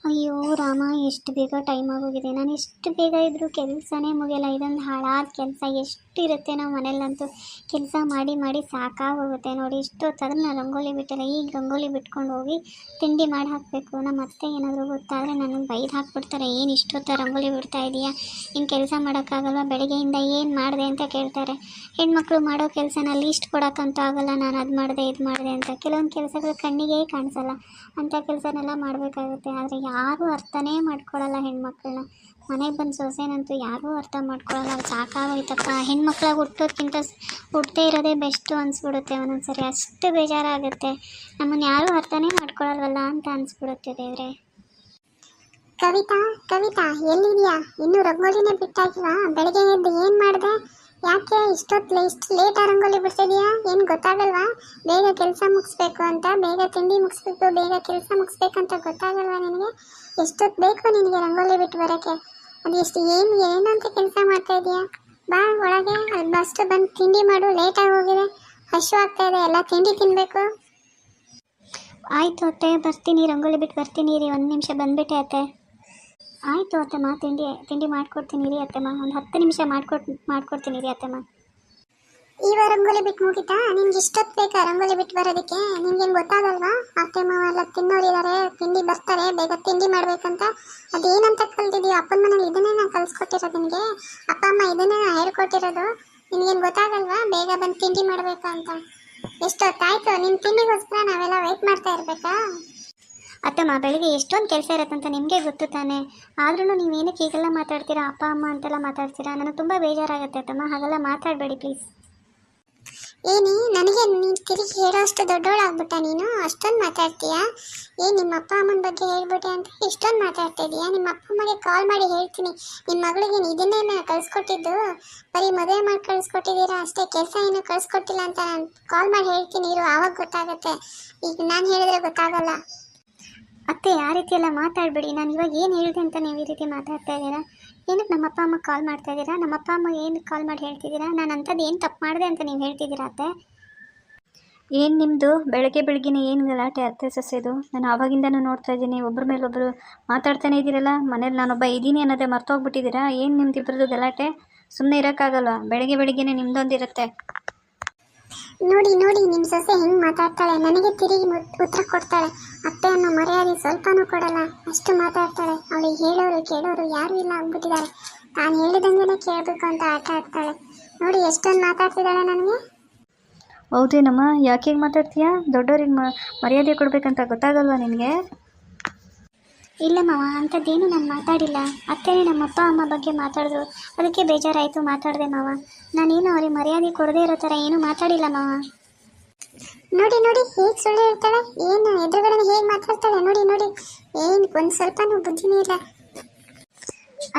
ಅಯ್ಯೋ ರಾಮ, ಎಷ್ಟು ಬೇಗ ಟೈಮ್ ಆಗೋಗಿದೆ. ನಾನು ಎಷ್ಟು ಬೇಗ ಇದ್ದರೂ ಕೆಲಸನೇ ಮುಗಿಯಲ್ಲ. ಇದೊಂದು ಹಾಳಾದ ಕೆಲಸ ಎಷ್ಟಿರುತ್ತೆ ನಾವು ಮನೇಲಂತೂ. ಕೆಲಸ ಮಾಡಿ ಮಾಡಿ ಸಾಕಾಗೋಗುತ್ತೆ ನೋಡಿ. ಇಷ್ಟೊತ್ತಾದ್ರೂ ನಾನು ರಂಗೋಲಿ ಬಿಟ್ಟಿಲ್ಲ. ಈಗ ರಂಗೋಲಿ ಬಿಟ್ಕೊಂಡು ಹೋಗಿ ತಿಂಡಿ ಮಾಡಿ ಹಾಕಬೇಕು. ನಮ್ಮ ಅತ್ತೆ ಏನಾದರೂ ಗೊತ್ತಾದರೆ ನನಗೆ ಬೈದು ಹಾಕ್ಬಿಡ್ತಾರೆ. ಏನು ಇಷ್ಟೊತ್ತ ರಂಗೋಲಿ ಬಿಡ್ತಾ ಇದೆಯಾ, ಇನ್ನು ಕೆಲಸ ಮಾಡೋಕ್ಕಾಗಲ್ವ, ಬೆಳಗ್ಗೆಯಿಂದ ಏನು ಮಾಡಿದೆ ಅಂತ ಕೇಳ್ತಾರೆ. ಹೆಣ್ಮಕ್ಳು ಮಾಡೋ ಕೆಲಸನ ಲೀಸ್ಟ್ ಕೊಡೋಕ್ಕಂತೂ ಆಗಲ್ಲ. ನಾನು ಅದು ಮಾಡಿದೆ ಇದು ಮಾಡಿದೆ ಅಂತ. ಕೆಲವೊಂದು ಕೆಲಸಗಳು ಕಣ್ಣಿಗೆ ಕಾಣಿಸಲ್ಲ, ಅಂಥ ಕೆಲಸನೆಲ್ಲ ಮಾಡಬೇಕಾಗುತ್ತೆ. ಆದರೆ ಯಾರೂ ಅರ್ಥನೇ ಮಾಡ್ಕೊಳ್ಳಲ್ಲ ಹೆಣ್ಮಕ್ಳನ್ನ. ಮನೆಗೆ ಬಂದು ಸೊಸೆನಂತೂ ಯಾರೂ ಅರ್ಥ ಮಾಡ್ಕೊಳ್ಳಲ್ಲ. ಸಾಕಾಗೋಯ್ತಪ್ಪ. ಹೆಣ್ಮಕ್ಳಾಗಿ ಹುಟ್ಟೋದ್ಕಿಂತ ಹುಟ್ಟದೇ ಇರೋದೇ ಬೆಸ್ಟು ಅನಿಸ್ಬಿಡುತ್ತೆ ಒಂದೊಂದು ಸರಿ. ಅಷ್ಟು ಬೇಜಾರಾಗುತ್ತೆ. ನಮ್ಮನ್ನು ಯಾರೂ ಅರ್ಥನೇ ಮಾಡ್ಕೊಳ್ಳಲ್ವಲ್ಲ ಅಂತ ಅನಿಸ್ಬಿಡುತ್ತೆ ದೇವ್ರೆ. ಕವಿತಾ, ಕವಿತಾ ಎಲ್ಲಿದೆಯಾ? ಇನ್ನೂ ರಂಗೋಲಿನೇ ಬಿಟ್ಟಾಗಿಲ್ವಾ? ಬೆಳಗ್ಗೆ ಎದ್ದು ಏನು ಮಾಡಿದೆ? ಯಾಕೆ ಇಷ್ಟು ಲೇಟ್ ರಂಗೋಲಿ ಬಿಡ್ತಿದೀಯಾ? ಏನು ಗೊತ್ತಾಗಲ್ವಾ? ಬೇಗ ಕೆಲಸ ಮುಗಿಸ್ಬೇಕು ಅಂತ, ಬೇಗ ತಿಂಡಿ ಮುಗಿಸ್ಬೇಕು, ಬೇಗ ಕೆಲಸ ಮುಗಿಸ್ಬೇಕಂತ ಗೊತ್ತಾಗಲ್ವಾ ನಿನಗೆ? ಎಷ್ಟೊತ್ತು ಬೇಕು ನಿನಗೆ ರಂಗೋಲಿ ಬಿಟ್ಟು ಬರೋಕ್ಕೆ? ಅದು ಏನಂತ ಕೆಲಸ ಮಾಡ್ತಾ ಇದೀಯಾ? ಬಾ ಒಳಗೆ, ಅಲ್ಲಿ ಬಸ್ಟು ಬಂದು ತಿಂಡಿ ಮಾಡು. ಲೇಟಾಗಿ ಹೋಗಿದೆ, ಹಶು ಆಗ್ತಾ ಇದೆ, ಎಲ್ಲ ತಿಂಡಿ ತಿನ್ನಬೇಕು. ಆಯಿತು ಅತ್ತೆ, ಬರ್ತೀನಿ. ರಂಗೋಲಿ ಬಿಟ್ಟು ಬರ್ತೀನಿ ರೀ. ಒಂದು ನಿಮಿಷ ಬಂದುಬಿಟ್ಟೆ ಅತ್ತೆ. ಆಯಿತು ಅತ್ತಮ್ಮ, ತಿಂಡಿ ಮಾಡ್ಕೊಡ್ತೀನಿ ರೀ ಅತ್ತಮ್ಮ. ಒಂದು 10 ನಿಮಿಷ ಮಾಡ್ಕೊಡ್ತೀನಿ ರೀ ಅತ್ತಮ್ಮ. ಇವಾಗ ರಂಗೋಲಿ ಬಿಟ್ಟು ಮುಗಿತಾ? ನಿಮ್ಗೆ ಇಷ್ಟೊತ್ತು ಬೇಕಾ ರಂಗೋಲಿ ಬಿಟ್ಟು ಬರೋದಕ್ಕೆ? ನಿಮ್ಗೇನು ಗೊತ್ತಾಗಲ್ವಾ? ಅತ್ತೆ ಮಾವ ಎಲ್ಲ ತಿನ್ನೋರಿದ್ದಾರೆ, ತಿಂಡಿ ಬರ್ತಾರೆ, ಬೇಗ ತಿಂಡಿ ಮಾಡ್ಬೇಕಂತ. ಅದೇನಂತ ಕಲ್ತಿದೀಯ? ಅಪ್ಪನ ಮನೇಲಿ ಇದನ್ನೇ ನಾನು ಕಲಿಸ್ಕೊಟ್ಟಿರೋದು ನಿನಗೆ. ಅಪ್ಪ ಅಮ್ಮ ಇದನ್ನೇ ನಾನು ಹೇಳ್ಕೊಟ್ಟಿರೋದು. ನಿನಗೇನು ಗೊತ್ತಾಗಲ್ವಾ ಬೇಗ ಬಂದು ತಿಂಡಿ ಮಾಡಬೇಕು ಅಂತ? ಎಷ್ಟೊತ್ತಾಯ್ತು ನಿಮ್ಮ ತಿಂಡಿಗೋಸ್ಕರ ನಾವೆಲ್ಲ ವೆಯ್ಟ್ ಮಾಡ್ತಾ ಇರಬೇಕಾ? ಅತ್ತಮ್ಮ, ಬೆಳಿಗ್ಗೆ ಎಷ್ಟೊಂದು ಕೆಲಸ ಇರುತ್ತಂತ ನಿಮಗೆ ಗೊತ್ತು ತಾನೆ. ಆದ್ರೂ ನೀವೇನಕ್ಕೆ ಹೀಗೆಲ್ಲ ಮಾತಾಡ್ತೀರಾ? ಅಪ್ಪ ಅಮ್ಮ ಅಂತೆಲ್ಲ ಮಾತಾಡ್ತೀರಾ? ನನಗೆ ತುಂಬ ಬೇಜಾರಾಗುತ್ತೆ ಅತ್ತಮ್ಮ. ಹಾಗೆಲ್ಲ ಮಾತಾಡಬೇಡಿ ಪ್ಲೀಸ್. ನನಗೆ ನೀನು ತಿರುಗಿ ಹೇಳೋಷ್ಟು ದೊಡ್ಡೋಳಾಗ್ಬಿಟ್ಟ ನೀನು? ಅಷ್ಟೊಂದು ಮಾತಾಡ್ತೀಯಾ? ನಿಮ್ಮ ಅಪ್ಪ ಅಮ್ಮನ ಬಗ್ಗೆ ಹೇಳ್ಬಿಟ್ಟೆ ಅಂತ ಇಷ್ಟೊಂದು ಮಾತಾಡ್ತಾ ಇದೀಯಾ? ನಿಮ್ಮ ಅಪ್ಪ ಅಮ್ಮಗೆ ಕಾಲ್ ಮಾಡಿ ಹೇಳ್ತೀನಿ. ನಿಮ್ಮ ಮಗಳಿಗೆ ಇದನ್ನೇ ನಾನು ಕಳಿಸ್ಕೊಟ್ಟಿದ್ದು. ಬರೀ ಮದುವೆ ಮಾಡಿ ಕಳಿಸ್ಕೊಟ್ಟಿದ್ದೀರಾ ಅಷ್ಟೇ, ಕೆಲಸ ಏನೂ ಕಳಿಸ್ಕೊಟ್ಟಿಲ್ಲ ಅಂತ ನಾನು ಕಾಲ್ ಮಾಡಿ ಹೇಳ್ತೀನಿ ಇರು, ಆವಾಗ ಗೊತ್ತಾಗುತ್ತೆ. ಈಗ ನಾನು ಹೇಳಿದ್ರೆ ಗೊತ್ತಾಗಲ್ಲ. ಅತ್ತೆ, ಆ ರೀತಿ ಎಲ್ಲ ಮಾತಾಡಬೇಡಿ. ನಾನು ಇವಾಗ ಏನು ಹೇಳಿದೆ ಅಂತ ನೀವು ಈ ರೀತಿ ಮಾತಾಡ್ತಾ ಇದ್ದೀರಾ? ಏನಕ್ಕೆ ನಮ್ಮ ಅಪ್ಪ ಅಮ್ಮ ಕಾಲ್ ಮಾಡ್ತಾ ಇದ್ದೀರಾ? ನಮ್ಮ ಅಪ್ಪ ಅಮ್ಮ ಏನಕ್ಕೆ ಕಾಲ್ ಮಾಡಿ ಹೇಳ್ತಿದ್ದೀರಾ? ನಾನು ಅಂಥದ್ದು ಏನು ತಪ್ಪು ಮಾಡಿದೆ ಅಂತ ನೀವು ಹೇಳ್ತಿದ್ದೀರಾ ಅತ್ತೆ? ಏನು ನಿಮ್ಮದು ಬೆಳಗ್ಗೆನೇ ಏನು ಗಲಾಟೆ ಅತ್ತೆ ಸೊಸೆದು? ನಾನು ಆವಾಗಿಂದನೂ ನೋಡ್ತಾ ಇದ್ದೀನಿ, ಒಬ್ಬರ ಮೇಲೆ ಒಬ್ಬರು ಮಾತಾಡ್ತಾನೆ ಇದ್ದೀರಲ್ಲ. ಮನೇಲಿ ನಾನೊಬ್ಬ ಇದ್ದೀನಿ ಅನ್ನೋದೇ ಮರ್ತೋಗ್ಬಿಟ್ಟಿದ್ದೀರಾ? ಏನು ನಿಮ್ದು ಇಬ್ಬರದು ಗಲಾಟೆ? ಸುಮ್ಮನೆ ಇರೋಕ್ಕಾಗಲ್ವ? ಬೆಳಗ್ಗೆನೇ ನಿಮ್ದೊಂದಿರುತ್ತೆ. ನೋಡಿ ನಿಮ್ಮ ಸೊಸೆ ಹೆಂಗೆ ಮಾತಾಡ್ತಾಳೆ, ನನಗೆ ತಿರುಗಿ ಉತ್ತರ ಕೊಡ್ತಾಳೆ. ಅತ್ತೆ ಅನ್ನೋ ಮರ್ಯಾದೆ ಸ್ವಲ್ಪನೂ ಕೊಡಲ್ಲ, ಅಷ್ಟು ಮಾತಾಡ್ತಾಳೆ. ಅವಳಿಗೆ ಹೇಳೋರು ಕೇಳೋರು ಯಾರೂ ಇಲ್ಲ ಆಗ್ಬಿಟ್ಟಿದ್ದಾರೆ. ನಾನು ಹೇಳಿದಂಗೆ ಕೇಳಬೇಕು ಅಂತ ಆಟ ಆಡ್ತಾಳೆ. ನೋಡಿ ಎಷ್ಟೊಂದು ಮಾತಾಡ್ತಿದ್ದಾಳೆ ನನಗೆ. ಹೌದೇನಮ್ಮ? ಯಾಕೆ ಮಾತಾಡ್ತೀಯಾ? ದೊಡ್ಡವ್ರಿಗೆ ಮರ್ಯಾದೆ ಕೊಡಬೇಕಂತ ಗೊತ್ತಾಗಲ್ವಾ ನಿನಗೆ? ಇಲ್ಲ ಮಾವ, ಅಂಥದ್ದೇನು ನಾನು ಮಾತಾಡಿಲ್ಲ. ಅತ್ತೇನೆ ನಮ್ಮ ಅಪ್ಪ ಅಮ್ಮ ಬಗ್ಗೆ ಮಾತಾಡಿದ್ರು, ಅದಕ್ಕೆ ಬೇಜಾರಾಯಿತು, ಮಾತಾಡಿದೆ ಮಾವ. ನಾನೇನು ಅವ್ರಿಗೆ ಮರ್ಯಾದೆ ಕೊಡದೇ ಇರೋ ಥರ ಏನೂ ಮಾತಾಡಿಲ್ಲ ಮಾವ. ನೋಡಿ ಹೇಗೆ ಸುಳ್ಳು ಹೇಳ್ತಾಳೆ, ಏನು ಎದುರುಗಡೆ ಹೇಗೆ ಮಾತಾಡ್ತಾಳೆ. ನೋಡಿ ಏನು ಒಂದು ಸ್ವಲ್ಪನೂ ಬುದ್ಧಿನೇ ಇಲ್ಲ.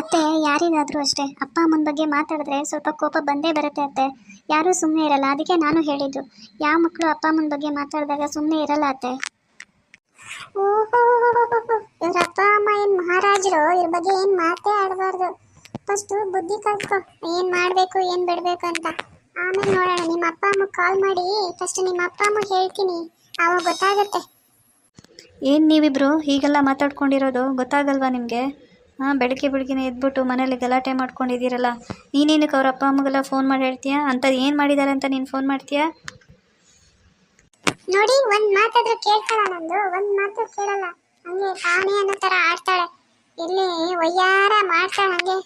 ಅತ್ತೆ, ಯಾರಿಗಾದರೂ ಅಷ್ಟೇ ಅಪ್ಪ ಅಮ್ಮನ ಬಗ್ಗೆ ಮಾತಾಡಿದ್ರೆ ಸ್ವಲ್ಪ ಕೋಪ ಬಂದೇ ಬರುತ್ತೆ ಅತ್ತೆ. ಯಾರೂ ಸುಮ್ಮನೆ ಇರಲ್ಲ. ಅದಕ್ಕೆ ನಾನು ಹೇಳಿದ್ದು, ಯಾವ ಮಕ್ಕಳು ಅಪ್ಪ ಅಮ್ಮನ ಬಗ್ಗೆ ಮಾತಾಡಿದಾಗ ಸುಮ್ಮನೆ ಇರಲ್ಲ ಅತ್ತೆ. ಓಹೋ, ಇವ್ರ ಅಪ್ಪ ಅಮ್ಮ ಏನು ಮಹಾರಾಜರು? ಇವ್ರ ಬಗ್ಗೆ ಏನು ಮಾತೇ ಆಡಬಾರ್ದು. ಫಸ್ಟು ಬುದ್ಧಿ ಕಲ್ತ್ಕೊ, ಏನು ಮಾಡಬೇಕು ಏನು ಬಿಡಬೇಕು ಅಂತ. ಆಮೇಲೆ ನೋಡೋಣ. ನಿಮ್ಮ ಅಪ್ಪ ಅಮ್ಮ ಕಾಲ್ ಮಾಡಿ ಫಸ್ಟ್ ನಿಮ್ಮ ಅಪ್ಪ ಅಮ್ಮ ಹೇಳ್ತೀನಿ, ಆವಾಗ ಗೊತ್ತಾಗುತ್ತೆ. ಏನು ನೀವಿಬ್ಬರು ಹೀಗೆಲ್ಲ ಮಾತಾಡ್ಕೊಂಡಿರೋದು ಗೊತ್ತಾಗಲ್ವಾ ನಿಮಗೆ? ಬೆಳಗ್ಗೆನೇ ಎದ್ಬಿಟ್ಟು ಮನೇಲಿ ಗಲಾಟೆ ಮಾಡ್ಕೊಂಡಿದ್ದೀರಲ್ಲ. ನೀನೇನಕ್ಕೆ ಅವ್ರ ಅಪ್ಪ ಅಮ್ಮಗೆಲ್ಲ ಫೋನ್ ಮಾಡಿ ಹೇಳ್ತೀಯಾ? ಅಂಥದ್ದು ಏನು ಮಾಡಿದ್ದಾರೆ ಅಂತ ನೀನು ಫೋನ್ ಮಾಡ್ತೀಯಾ? ನೋಡಿ, ಒಂದು ಮಾತಾದ್ರೂ ಕೇಳ್ತಾಳ ನಂದು? ಒಂದು ಮಾತು ಕೇಳಲ್ಲ. ಹಂಗೆ ತಾನೇ ಅನ್ನೋ ಥರ ಆಡ್ತಾಳೆ, ಇಲ್ಲಿ ಒಯ್ಯಾರ ಮಾಡ್ತಾಳೆ ಹಂಗೆ.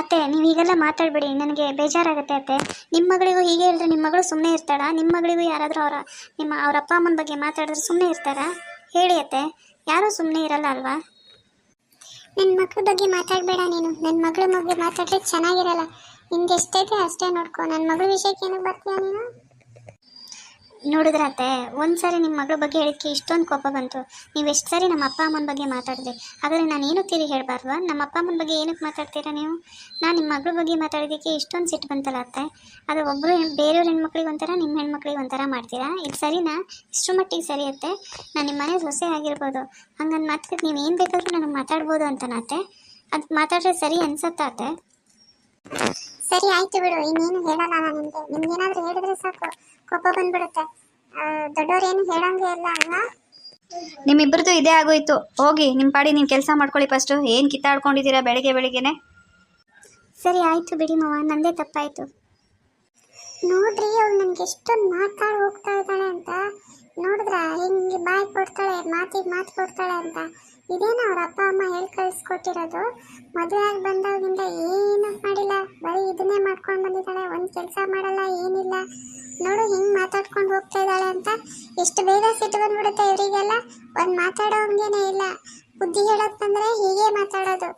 ಅತ್ತೆ, ನೀವು ಹೀಗೆಲ್ಲ ಮಾತಾಡಬೇಡಿ, ನನಗೆ ಬೇಜಾರಾಗುತ್ತೆ ಅತ್ತೆ. ನಿಮ್ಮ ಮಗಳಿಗೂ ಹೀಗೆ ಹೇಳಿದ್ರೆ ನಿಮ್ಮ ಮಗಳು ಸುಮ್ಮನೆ ಇರ್ತಾಳಾ? ನಿಮ್ಮ ಮಗಳಿಗೂ ಯಾರಾದರೂ ಅವ್ರ ಅಪ್ಪ ಅಮ್ಮನ ಬಗ್ಗೆ ಮಾತಾಡಿದ್ರೆ ಸುಮ್ಮನೆ ಇರ್ತಾರಾ? ಹೇಳಿ ಅತ್ತೆ, ಯಾರೂ ಸುಮ್ಮನೆ ಇರಲ್ಲ ಅಲ್ವಾ? ನನ್ನ ಮಕ್ಳ ಬಗ್ಗೆ ಮಾತಾಡಬೇಡ ನೀನು. ನನ್ನ ಮಗಳ ಬಗ್ಗೆ ಮಾತಾಡ್ಲಿಕ್ಕೆ ಚೆನ್ನಾಗಿರಲ್ಲ. ನಿಮ್ಗೆ ಎಷ್ಟೈತೆ ಅಷ್ಟೇ ನೋಡ್ಕೊ. ನನ್ನ ಮಗಳ ವಿಷಯಕ್ಕೆ ಏನಕ್ಕೆ ಬರ್ತೀಯ ನೀನು? ನೋಡಿದ್ರೆ ಅತ್ತೆ, ಒಂದು ಸಾರಿ ನಿಮ್ಮ ಮಗಳ ಬಗ್ಗೆ ಹೇಳಿಕ್ಕೆ ಇಷ್ಟೊಂದು ಕೋಪ ಬಂತು. ನೀವು ಎಷ್ಟು ಸಾರಿ ನಮ್ಮ ಅಪ್ಪ ಅಮ್ಮನ ಬಗ್ಗೆ ಮಾತಾಡಿದೆ, ಹಾಗಾದರೆ ನಾನು ಏನು ತಿರಿ ಹೇಳಬಾರ್ದು? ನಮ್ಮ ಅಪ್ಪ ಅಮ್ಮನ ಬಗ್ಗೆ ಏನಕ್ಕೆ ಮಾತಾಡ್ತೀರಾ ನೀವು? ನಾನು ನಿಮ್ಮ ಮಗಳ ಬಗ್ಗೆ ಮಾತಾಡಿದ್ದಕ್ಕೆ ಇಷ್ಟೊಂದು ಸಿಟ್ಟು ಬಂತಲ್ಲ ಅತ್ತೆ. ಅದು ಒಬ್ಬರು ಬೇರೆಯವ್ರ ಹೆಣ್ಮಕ್ಳಿಗೆ ಒಂಥರ, ನಿಮ್ಮ ಹೆಣ್ಮಕ್ಳಿಗೆ ಒಂಥರ ಮಾಡ್ತೀರಾ? ಇದು ಸರಿನಾ? ಇಷ್ಟರ ಮಟ್ಟಿಗೆ ಸರಿ ಅತ್ತೆ? ನಾನು ನಿಮ್ಮ ಮನೆ ಸೊಸೆ ಆಗಿರ್ಬೋದು, ಹಂಗಂದು ಮಾತಾಡಿ ನೀವು ಏನು ಬೇಕಾದರೂ ನನಗೆ ಮಾತಾಡ್ಬೋದು ಅಂತನತ್ತೆ. ಅದು ಮಾತಾಡ್ರೆ ಸರಿ ಅನ್ಸತ್ತಾ ಅತ್ತೆ? ಸರಿ ಆಯ್ತು ಬಿಡು, ಇನ್ನೇನು ಹೇಳಲ್ಲ ನಾನು ನಿಮಗೆ. ನಿಮ್ಗೇನಾದರೂ ಹೇಳಿದ್ರೆ ಸಾಕು ಕೋಪ ಬಂದ್ಬಿಡುತ್ತೆ. ದೊಡ್ಡವ್ರೇನು ಹೇಳಂಗೆ ಇಲ್ಲ ಅಲ್ವಾ? ನಿಮ್ಮಿಬ್ಬರದು ಇದೇ ಆಗೋಯ್ತು. ಹೋಗಿ ನಿಮ್ಮ ಪಾಡಿ ನೀವು ಕೆಲಸ ಮಾಡ್ಕೊಳ್ಳಿ ಫಸ್ಟು. ಏನು ಕಿತ್ತಾಡ್ಕೊಂಡಿದ್ದೀರಾ ಬೆಳಗ್ಗೆನೆ? ಸರಿ ಆಯಿತು ಬಿಡಿ ಮಾವ, ನಂದೇ ತಪ್ಪಾಯಿತು. ನೋಡ್ರಿ ಅವಳು ನನಗೆ ಎಷ್ಟೊಂದು ಮಾತಾಡಿ ಹೋಗ್ತಾ ಇದ್ದಾಳೆ ಅಂತ. ನೋಡಿದ್ರ ಹಿಂಗೆ ಬಾಯಿ ಕೊಡ್ತಾಳೆ, ಮಾತಿಗೆ ಮಾತು ಕೊಡ್ತಾಳೆ ಅಂತ. ಇದೇನ ಅವ್ರ ಅಪ್ಪ ಅಮ್ಮ ಹೇಳಿ ಕಳಿಸ್ಕೊಟ್ಟಿರೋದು? ಮದುವೆ ಆಗಿ ಬಂದಾಗಿಂದ ಏನು ಮಾಡಿಲ್ಲ, ಬರೀ ಇದನ್ನೇ ಮಾಡ್ಕೊಂಡು ಬಂದಿದ್ದಾಳೆ. ಒಂದು ಕೆಲಸ ಮಾಡಲ್ಲ, ಏನಿಲ್ಲ. ನೋಡು ಹಿಂಗೆ ಮಾತಾಡ್ಕೊಂಡು ಹೋಗ್ತಾ ಇದ್ದಾಳೆ ಅಂತ. ಎಷ್ಟು ಬೇಗ ಸಿಟ್ಟು ಬಂದ್ಬಿಡುತ್ತೆ ಇವರಿಗೆಲ್ಲ. ಒಂದು ಮಾತಾಡೋ ಹಂಗೇನೆ ಇಲ್ಲ. ಬುದ್ಧಿ ಹೇಳೋದು ಬಂದರೆ ಹೀಗೆ ಮಾತಾಡೋದು.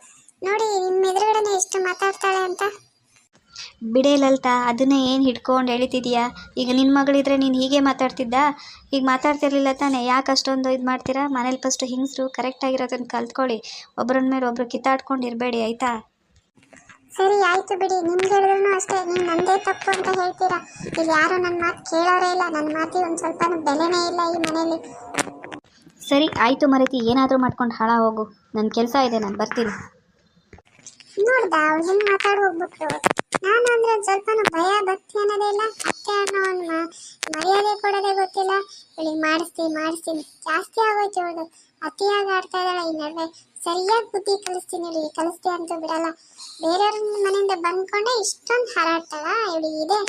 ನೋಡಿ ನಿಮ್ಮ ಎದುರುಗಡೆನೆ ಎಷ್ಟು ಮಾತಾಡ್ತಾಳೆ ಅಂತ. ಬಿಡೇ ಲಲಿತಾ, ಅದನ್ನೇ ಏನು ಹಿಡ್ಕೊಂಡು ಎಳಿತಿದೀಯಾ? ಈಗ ನಿನ್ನ ಮಗಳಿದ್ರೆ ನೀನು ಹೀಗೆ ಮಾತಾಡ್ತಿದ್ದ? ಈಗ ಮಾತಾಡ್ತಿರ್ಲಿಲ್ಲ ತಾನೇ? ಯಾಕೆ ಅಷ್ಟೊಂದು ಇದು ಮಾಡ್ತೀರಾ? ಮನೇಲಿ ಫಸ್ಟು ಹಿಂಗಸರು ಕರೆಕ್ಟಾಗಿರೋದನ್ನು ಕಲ್ತ್ಕೊಳ್ಳಿ. ಒಬ್ಬರ ಮೇಲೆ ಒಬ್ಬರು ಕಿತ್ತಾಡ್ಕೊಂಡು ಇರಬೇಡಿ, ಆಯಿತಾ? ಸರಿ ಆಯ್ತು ಬಿಡಿ. ನಿಮ್ಗೆ ಹೇಳಿದ್ರು ಅಷ್ಟೇ, ನೀವು ನಂದೇ ತಪ್ಪು ಅಂತ ಹೇಳ್ತೀರಾ. ಇಲ್ಲಿ ಯಾರು ನನ್ನ ಮಾತು ಕೇಳೋರೇ ಇಲ್ಲ. ನನ್ನ ಮಾತಿಗೆ ಒಂದು ಸ್ವಲ್ಪ ಬೆಲೆನೇ ಇಲ್ಲ ಈ ಮನೇಲಿ. ಸರಿ ಆಯಿತು ಮರೀತಿ, ಏನಾದರೂ ಮಾಡ್ಕೊಂಡು ಹಾಳ ಹೋಗು. ನನ್ನ ಕೆಲಸ ಇದೆ, ನಾನು ಬರ್ತೀನಿ. ನೋಡ್ದ ಅವ್ಳು ಹಿಂಗೆ ಮಾತಾಡಿ ಹೋಗ್ಬಿಟ್ರು. ನಾನು ಅಂದ್ರೆ ಒಂದು ಸ್ವಲ್ಪ ಭಯ ಭಕ್ತಿ ಅನ್ನೋದೇ ಇಲ್ಲ. ಅತ್ತೆ ಅನ್ನೋ ಒಂದು ಮರ್ಯಾದೆ ಕೊಡೋದೇ ಗೊತ್ತಿಲ್ಲ. ಇವಳಿಗೆ ಮಾಡಿಸ್ತೀನಿ ಜಾಸ್ತಿ ಆಗೋಯ್ತು. ಇವಳು ಅತಿಯಾಗಿ ಆಡ್ತಾ ಇದ್ದಾಳೆ ಈ ನಡುವೆ. ಸರಿಯಾಗಿ ಬುದ್ಧಿ ಕಲಿಸ್ತೀನಿ ಇವಳಿಗೆ, ಕಲಿಸ್ತೀನಿ ಅಂತೂ ಬಿಡಲ್ಲ. ಬೇರೆಯವ್ರ ಮನೆಯಿಂದ ಬಂದ್ಕೊಂಡೆ ಇಷ್ಟೊಂದು ಹಾರಾಡ್ತಾಳ. ಇವಳಿಗೆ ಇದೆ,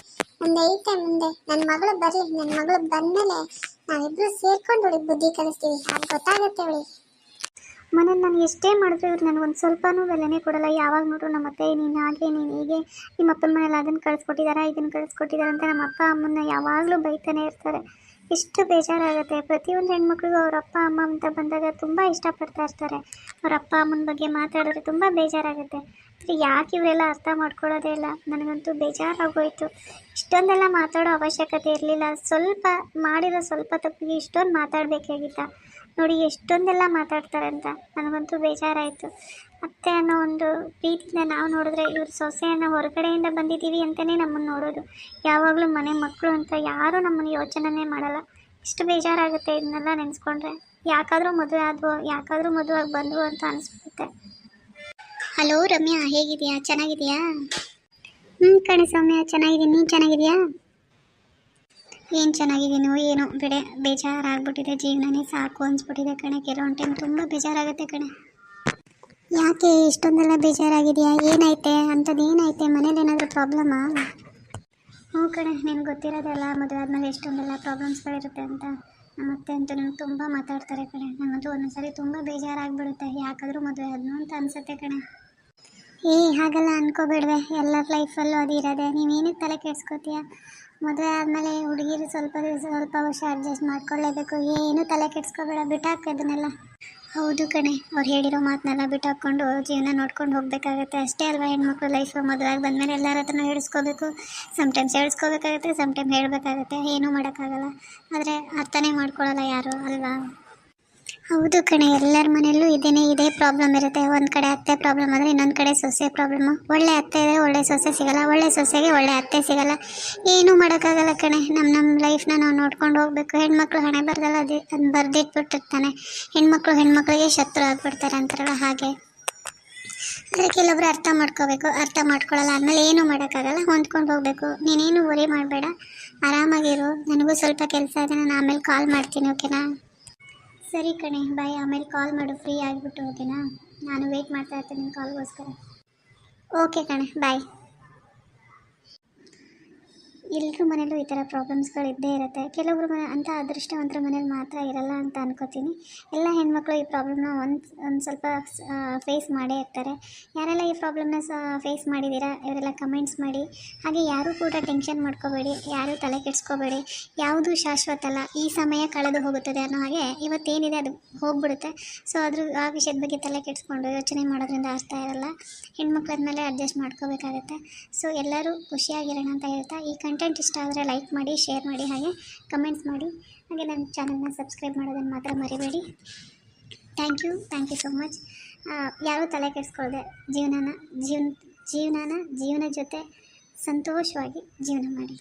ಮುಂದೆ ಐತೆ ಮುಂದೆ. ನನ್ನ ಮಗಳು ಬರಲಿ, ನನ್ನ ಮಗಳು ಬಂದಮೇಲೆ ನಾವಿಬ್ರು ಸೇರ್ಕೊಂಡು ಇವಳಿಗೆ ಬುದ್ಧಿ ಕಲಿಸ್ತೀವಿ. ಅದು ಗೊತ್ತಾಗುತ್ತೆ ಇವಳಿಗೆ. ಮನೇಲಿ ನಾನು ಎಷ್ಟೇ ಮಾಡಿದ್ರು ಇವ್ರು ನನಗೊಂದು ಸ್ವಲ್ಪನೂ ಬೆಲೆನೇ ಕೊಡಲ್ಲ. ಯಾವಾಗ ನೋಡ್ರು ನಮ್ಮ ಅತ್ತೆ ನೀನು ಹಾಗೆ ನೀನು ಹೀಗೆ, ನಿಮ್ಮ ಅಪ್ಪನ ಮನೇಲಿ ಅದನ್ನು ಕಳಿಸ್ಕೊಟ್ಟಿದ್ದಾರೆ ಇದನ್ನು ಕಳಿಸ್ಕೊಟ್ಟಿದ್ದಾರೆ ಅಂತ ನಮ್ಮ ಅಪ್ಪ ಅಮ್ಮನ್ನ ಯಾವಾಗಲೂ ಬೈತಾನೆ ಇರ್ತಾರೆ. ಎಷ್ಟು ಬೇಜಾರಾಗುತ್ತೆ. ಪ್ರತಿಯೊಂದು ಹೆಣ್ಮಕ್ಳಿಗೂ ಅವ್ರ ಅಪ್ಪ ಅಮ್ಮ ಅಂತ ಬಂದಾಗ ತುಂಬ ಇಷ್ಟಪಡ್ತಾ ಇರ್ತಾರೆ. ಅವ್ರ ಅಪ್ಪ ಅಮ್ಮನ ಬಗ್ಗೆ ಮಾತಾಡಿದ್ರೆ ತುಂಬ ಬೇಜಾರಾಗುತ್ತೆ. ಆದರೆ ಯಾಕೆ ಇವರೆಲ್ಲ ಅರ್ಥ ಮಾಡ್ಕೊಳ್ಳೋದೇ ಇಲ್ಲ? ನನಗಂತೂ ಬೇಜಾರಾಗೋಯ್ತು. ಇಷ್ಟೊಂದೆಲ್ಲ ಮಾತಾಡೋ ಅವಶ್ಯಕತೆ ಇರಲಿಲ್ಲ. ಮಾಡಿರೋ ಸ್ವಲ್ಪ ತಪ್ಪಿಗೆ ಇಷ್ಟೊಂದು ಮಾತಾಡಬೇಕಾಗಿತ್ತ? ನೋಡಿ ಎಷ್ಟೊಂದೆಲ್ಲ ಮಾತಾಡ್ತಾರೆ ಅಂತ. ನನಗಂತೂ ಬೇಜಾರಾಯಿತು. ಅತ್ತೆ ಅನ್ನೋ ಒಂದು ಪ್ರೀತಿಯಿಂದ ನಾವು ನೋಡಿದ್ರೆ ಇವ್ರ ಸೊಸೆಯನ್ನು ಹೊರಗಡೆಯಿಂದ ಬಂದಿದ್ದೀವಿ ಅಂತಲೇ ನಮ್ಮನ್ನು ನೋಡೋದು. ಯಾವಾಗಲೂ ಮನೆ ಮಕ್ಕಳು ಅಂತ ಯಾರೂ ನಮ್ಮನ್ನು ಯೋಚನೆ ಮಾಡಲ್ಲ. ಇಷ್ಟು ಬೇಜಾರಾಗುತ್ತೆ ಇದನ್ನೆಲ್ಲ ನೆನೆಸ್ಕೊಂಡ್ರೆ. ಯಾಕಾದರೂ ಮದುವೆ ಆದ್ವೋ, ಯಾಕಾದರೂ ಮದುವೆಯಾಗಿ ಬಂದ್ವು ಅಂತ ಅನಿಸ್ಬಿಡುತ್ತೆ. ಹಲೋ ರಮ್ಯಾ, ಹೇಗಿದೆಯಾ? ಚೆನ್ನಾಗಿದೆಯಾ? ಕಣೆ ಸೌಮ್ಯ, ಚೆನ್ನಾಗಿದ್ದೀನಿ. ನೀನು ಚೆನ್ನಾಗಿದೆಯಾ? ಏನು ಚೆನ್ನಾಗಿದ್ದೀನೋ ಏನೋ ಬಿಡೆ, ಬೇಜಾರಾಗ್ಬಿಟ್ಟಿದೆ. ಜೀವನನೇ ಸಾಕು ಅನ್ಸ್ಬಿಟ್ಟಿದೆ ಕಣೆ. ಕೆಲವೊಂದು ಟೈಮ್ ತುಂಬ ಬೇಜಾರಾಗುತ್ತೆ ಕಣೆ. ಯಾಕೆ ಇಷ್ಟೊಂದೆಲ್ಲ ಬೇಜಾರಾಗಿದೆಯಾ? ಏನೈತೆ ಅಂಥದ್ದು? ಏನೈತೆ ಮನೇಲಿ? ಏನಾದರೂ ಪ್ರಾಬ್ಲಮ್ಮಾ? ಹ್ಞೂ ಕಣೆ, ನಿನ್ಗೆ ಗೊತ್ತಿರೋದೆಲ್ಲ ಮದುವೆ ಆದಮೇಲೆ ಎಷ್ಟೊಂದೆಲ್ಲ ಪ್ರಾಬ್ಲಮ್ಸ್ಗಳಿರುತ್ತೆ ಅಂತ. ನಮ್ಮತ್ತೆ ಅಂತೂ ನನಗೆ ತುಂಬ ಮಾತಾಡ್ತಾರೆ ಕಣೆ. ನನಗಂತೂ ಒಂದೊಂದ್ಸರಿ ತುಂಬ ಬೇಜಾರಾಗ್ಬಿಡುತ್ತೆ. ಯಾಕಾದರೂ ಮದುವೆ ಆದ್ನು ಅಂತ ಅನಿಸುತ್ತೆ ಕಣೆ. ಹಾಗೆಲ್ಲ ಅನ್ಕೋಬೇಡ್ವೆ. ಎಲ್ಲರ ಲೈಫಲ್ಲೂ ಅದು ಇರೋದೆ. ನೀವೇನಕ್ಕೆ ತಲೆ ಕೆಡಿಸ್ಕೋತೀಯ? ಮದುವೆ ಆದಮೇಲೆ ಹುಡುಗಿರು ಸ್ವಲ್ಪ ವರ್ಷ ಅಡ್ಜಸ್ಟ್ ಮಾಡ್ಕೊಳ್ಳೇಬೇಕು. ಏನು ತಲೆ ಕೆಡಿಸ್ಕೋಬೇಡ, ಬಿಟ್ಟಾಕು ಅದನ್ನೆಲ್ಲ. ಹೌದು ಕಣೆ, ಅವ್ರು ಹೇಳಿರೋ ಮಾತನ್ನೆಲ್ಲ ಬಿಟ್ಟಾಕ್ಕೊಂಡು ಜೀವನ ನೋಡ್ಕೊಂಡು ಹೋಗಬೇಕಾಗತ್ತೆ. ಅಷ್ಟೇ ಅಲ್ವಾ ಹೆಣ್ಮಕ್ಳು ಲೈಫ್? ಮದುವೆಯಾಗಿ ಬಂದಮೇಲೆ ಎಲ್ಲರ ಹತ್ರನೂ ಹೇಳಿಸ್ಕೋಬೇಕು. Sometimes ಹೇಳಿಸ್ಕೋಬೇಕಾಗತ್ತೆ, sometime ಹೇಳಬೇಕಾಗತ್ತೆ. ಏನೂ ಮಾಡೋಕ್ಕಾಗಲ್ಲ. ಆದರೆ ಅರ್ಥನೇ ಮಾಡ್ಕೊಳ್ಳಲ್ಲ ಯಾರು, ಅಲ್ವಾ? ಹೌದು ಕಣೆ, ಎಲ್ಲರ ಮನೆಯಲ್ಲೂ ಇದೇ ಪ್ರಾಬ್ಲಮ್ ಇರುತ್ತೆ. ಒಂದು ಕಡೆ ಅತ್ತೆ ಪ್ರಾಬ್ಲಮ್ ಆದರೆ ಇನ್ನೊಂದು ಕಡೆ ಸೊಸೆ ಪ್ರಾಬ್ಲಮ್ಮು. ಒಳ್ಳೆ ಅತ್ತೆ ಇದೆ, ಒಳ್ಳೆ ಸೊಸೆ ಸಿಗಲ್ಲ. ಒಳ್ಳೆ ಸೊಸೆಗೆ ಒಳ್ಳೆ ಅತ್ತೆ ಸಿಗಲ್ಲ. ಏನೂ ಮಾಡೋಕ್ಕಾಗಲ್ಲ ಕಣೆ. ನಮ್ಮ ಲೈಫ್ನ ನಾವು ನೋಡ್ಕೊಂಡು ಹೋಗಬೇಕು. ಹೆಣ್ಮಕ್ಳು ಹಣೆ ಬರದಲ್ಲ ಅದು ಬರೆದಿಟ್ಬಿಟ್ಟಿರ್ತಾನೆ. ಹೆಣ್ಮಕ್ಳಿಗೆ ಶತ್ರು ಆಗಿಬಿಡ್ತಾರೆ ಅಂತಾರಲ್ಲ, ಹಾಗೆ. ಆದರೆ ಕೆಲವೊಬ್ರು ಅರ್ಥ ಮಾಡ್ಕೋಬೇಕು. ಅರ್ಥ ಮಾಡ್ಕೊಳ್ಳಲ್ಲ ಆದಮೇಲೆ ಏನೂ ಮಾಡೋಕ್ಕಾಗಲ್ಲ. ಹೊಂದ್ಕೊಂಡು ಹೋಗಬೇಕು. ನೀನೇನು ವರಿ ಮಾಡಬೇಡ, ಆರಾಮಾಗಿರು. ನನಗೂ ಸ್ವಲ್ಪ ಕೆಲಸ ಇದೆ, ನಾನು ಆಮೇಲೆ ಕಾಲ್ ಮಾಡ್ತೀನಿ, ಓಕೆನಾ? ಸರಿ ಕಣೆ, ಬಾಯ್. ಆಮೇಲೆ ಕಾಲ್ ಮಾಡು ಫ್ರೀ ಆಗಿಬಿಟ್ಟು, ಓಕೆನಾ? ನಾನು ವೆಯ್ಟ್ ಮಾಡ್ತಾ ಇರ್ತೀನಿ ನಿನ್ನ ಕಾಲ್ಗೋಸ್ಕರ. ಓಕೆ ಕಣೆ, ಬಾಯ್. ಎಲ್ಲರ ಮನೇಲೂ ಈ ಥರ ಪ್ರಾಬ್ಲಮ್ಸ್ಗಳು ಇದ್ದೇ ಇರುತ್ತೆ. ಕೆಲವೊಬ್ರು ಅಂತ ಅದೃಷ್ಟವಂತರ ಮನೇಲಿ ಮಾತ್ರ ಇರಲ್ಲ ಅಂತ ಅನ್ಕೋತೀನಿ. ಎಲ್ಲ ಹೆಣ್ಮಕ್ಳು ಈ ಪ್ರಾಬ್ಲಮ್ನ ಒಂದು ಸ್ವಲ್ಪ ಫೇಸ್ ಮಾಡೇ ಇರ್ತಾರೆ. ಯಾರೆಲ್ಲ ಈ ಪ್ರಾಬ್ಲಮ್ನ ಫೇಸ್ ಮಾಡಿದ್ದೀರಾ ಇವರೆಲ್ಲ ಕಮೆಂಟ್ಸ್ ಮಾಡಿ. ಹಾಗೆ ಯಾರೂ ಕೂಡ ಟೆನ್ಷನ್ ಮಾಡ್ಕೋಬೇಡಿ, ಯಾರೂ ತಲೆ ಕೆಡಿಸ್ಕೋಬೇಡಿ. ಯಾವುದೂ ಶಾಶ್ವತ ಅಲ್ಲ, ಈ ಸಮಯ ಕಳೆದು ಹೋಗುತ್ತದೆ ಅನ್ನೋ ಹಾಗೆ ಇವತ್ತೇನಿದೆ ಅದು ಹೋಗ್ಬಿಡುತ್ತೆ. ಸೊ ಆ ವಿಷಯದ ಬಗ್ಗೆ ತಲೆ ಕೆಡಿಸ್ಕೊಂಡು ಯೋಚನೆ ಮಾಡೋದ್ರಿಂದ ಅರ್ಥ ಇರಲ್ಲ. ಹೆಣ್ಮಕ್ಳಾದ್ಮೇಲೆ ಅಡ್ಜಸ್ಟ್ ಮಾಡ್ಕೋಬೇಕಾಗತ್ತೆ. ಸೊ ಎಲ್ಲರೂ ಖುಷಿಯಾಗಿರೋಣ ಅಂತ ಹೇಳ್ತಾ, ಈ ಕಂಟೆಂಟ್ ಇಷ್ಟ ಆದರೆ ಲೈಕ್ ಮಾಡಿ, ಶೇರ್ ಮಾಡಿ, ಹಾಗೆ ಕಮೆಂಟ್ಸ್ ಮಾಡಿ. ಹಾಗೆ ನನ್ನ ಚಾನಲ್ನ ಸಬ್ಸ್ಕ್ರೈಬ್ ಮಾಡೋದನ್ನು ಮಾತ್ರ ಮರಿಬೇಡಿ. Thank you so much. ಯಾರೂ ತಲೆ ಕೆಡಿಸ್ಕೊಳ್ದೆ ಜೀವನದ ಜೊತೆ ಸಂತೋಷವಾಗಿ ಜೀವನ ಮಾಡಿ.